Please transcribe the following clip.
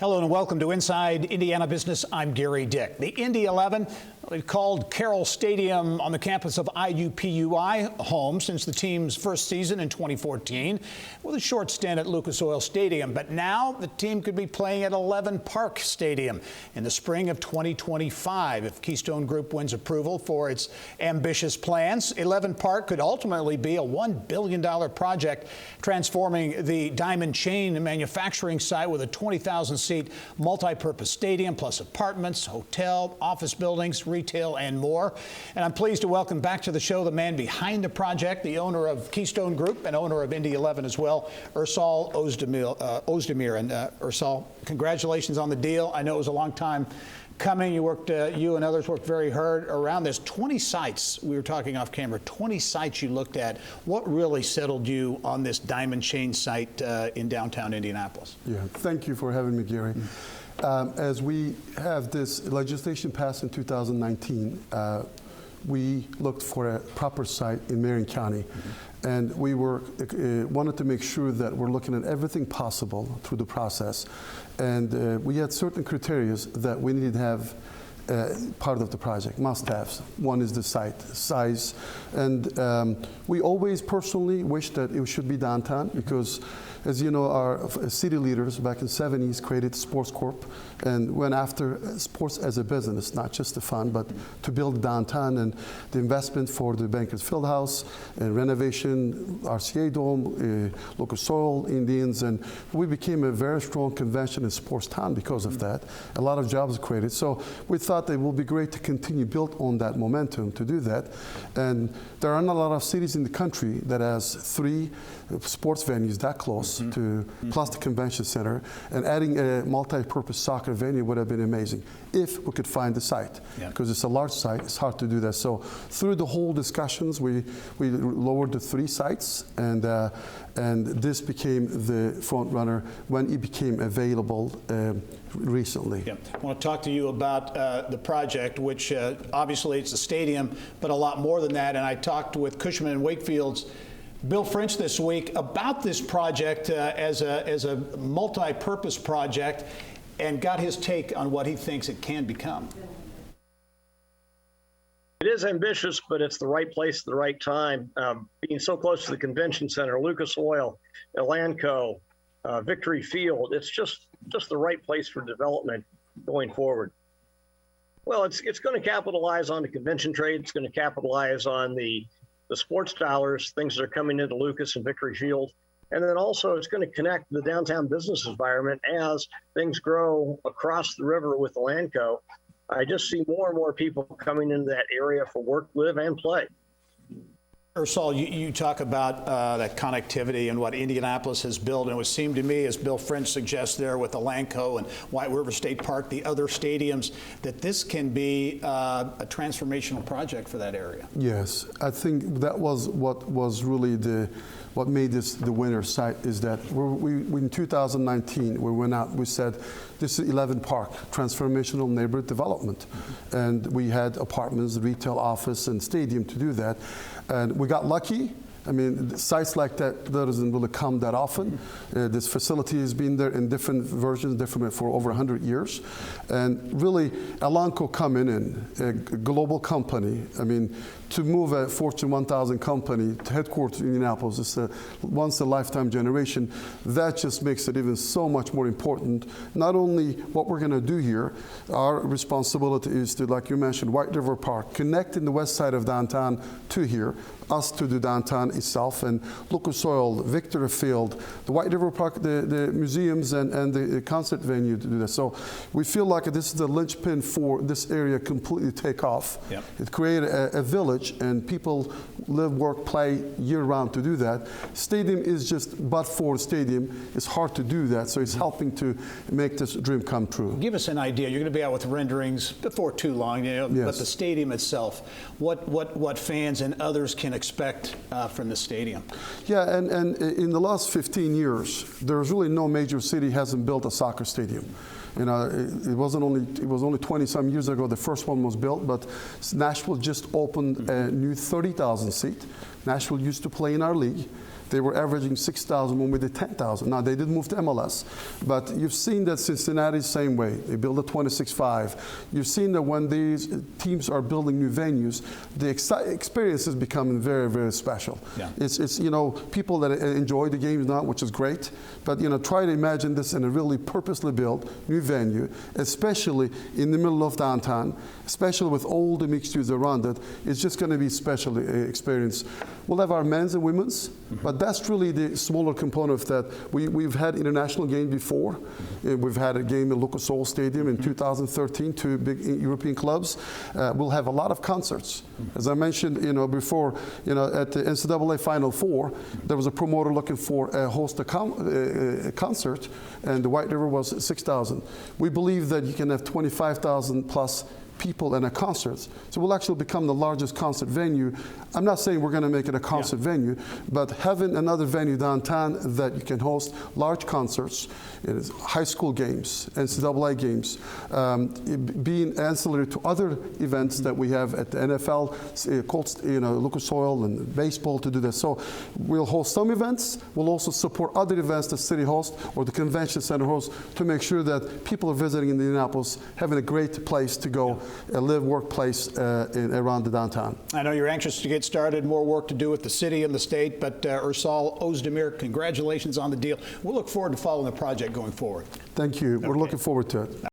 Hello and welcome to Inside Indiana Business. I'm Gerry Dick. The Indy 11, they've called Carroll Stadium on the campus of IUPUI home since the team's first season in 2014 with a short stint at Lucas Oil Stadium. But now the team could be playing at 11 Park Stadium in the spring of 2025 if Keystone Group wins approval for its ambitious plans. 11 Park could ultimately be a $1 billion project transforming the diamond chain manufacturing site with a 20,000-seat multi-purpose stadium plus apartments, hotel, office buildings, retail, and more. And I'm pleased to welcome back to the show the man behind the project, the owner of Keystone Group and owner of Indy 11 as well, Ersal Ozdemir. And Ersal, congratulations on the deal. I know it was a long time coming. You and others worked very hard around this. 20 sites, we were talking off camera, 20 sites you looked at. What really settled you on this diamond chain site in downtown Indianapolis? Yeah, thank you for having me, Gerry. As we have this legislation passed in 2019, we looked for a proper site in Marion County. And we wanted to make sure that we're looking at everything possible through the process. And we had certain criteria that we needed to have part of the project, must-haves. One is the site, size. And we always personally wish that it should be downtown because, as you know, our city leaders back in the 70s created Sports Corp and went after sports as a business, not just the fun, but to build downtown and the investment for the Bankers Field House and renovation, RCA Dome, Lucas Oil, Indians, and we became a very strong convention and sports town because of that. A lot of jobs created. So we thought that it would be great to continue build on that momentum to do that. And there are not a lot of cities in the country that has 3 sports venues that close to plus the convention center, and adding a multi-purpose soccer venue would have been amazing if we could find the site, because it's a large site. It's hard to do that. So through the whole discussions, we lowered the 3 sites, and this became the front runner when it became available recently. Yeah. I want to talk to you about the project, which obviously it's a stadium, but a lot more than that. And I talked with CUSHMAN and WAKEFIELD's Bill French this week about this project as a multi-purpose project, and got his take on what he thinks it can become. It is ambitious, but it's the right place at the right time. Being so close to the convention center, Lucas Oil, Elanco, Victory Field, it's just the right place for development going forward. Well, it's going to capitalize on the convention trade. It's going to capitalize on the sports dollars, things that are coming into Lucas and Victory Field. And then also it's going to connect the downtown business environment as things grow across the river with Elanco. I just see more and more people coming into that area for work, live, and play. Ersal, you talk about that connectivity and what Indianapolis has built, and it would seem to me, as Bill French suggests there with Elanco and White River State Park, the other stadiums, that this can be a transformational project for that area. Yes, I think that was what was really what made this the winner site, is that we in 2019 we went out, we said this is 11 Park, transformational neighborhood development. And we had apartments, retail, office, and stadium to do that. And we got lucky. I mean, sites like that doesn't really come that often. This facility has been there in different versions, different for over 100 years. And really, Elanco coming in, a global company, I mean, to move a Fortune 1000 company to headquarters in Indianapolis is a once-in-a-lifetime generation. That just makes it even so much more important. Not only what we're going to do here, our responsibility is to, like you mentioned, White River Park, connecting the west side of downtown to here, us to the downtown itself, and Lucas Oil, Victory Field, the White River Park, the museums, and the concert venue to do that. So we feel like this is the linchpin for this area completely take off. Yep. It created a village, and people live, work, play year-round to do that. Stadium is just, but for stadium, it's hard to do that, so it's helping to make this dream come true. Give us an idea. You're going to be out with renderings before too long, you know, yes. But the stadium itself, what fans and others can expect from the stadium? Yeah, and in the last 15 years, there's really no major city hasn't built a soccer stadium. You know, it was only 20 some years ago the first one was built, but Nashville just opened a new 30,000 seat. Nashville used to play in our league. They were averaging 6,000 when we did 10,000. Now, they did move to MLS. But you've seen that Cincinnati's same way. They build a 26.5. You've seen that when these teams are building new venues, the experience is becoming very, very special. Yeah. It's you know, people that enjoy the games now, which is great. But, you know, try to imagine this in a really purposely built new venue, especially in the middle of downtown, especially with all the mixed use around it. It's just going to be a special experience. We'll have our men's and women's, but that's really the smaller component of that. We've had international games before. We've had a game at Lucas Oil Stadium in 2013, 2 big European clubs. We'll have a lot of concerts. As I mentioned, you know, before, you know, at the NCAA Final Four, there was a promoter looking for a host a concert, and the White River was 6,000. We believe that you can have 25,000 plus people in a concert. So we'll actually become the largest concert venue. I'm not saying we're going to make it a concert venue, but having another venue downtown that you can host large concerts, high school games, NCAA games, being ancillary to other events that we have at the NFL, Colts, you know, Lucas Oil and baseball to do this. So we'll host some events. We'll also support other events the city hosts or the convention center hosts to make sure that people are visiting in Indianapolis having a great place to go live, workplace around the downtown. I know you're anxious to get started, more work to do with the city and the state, but Ersal Ozdemir, congratulations on the deal. We'll look forward to following the project going forward. Thank you. We're looking forward to it.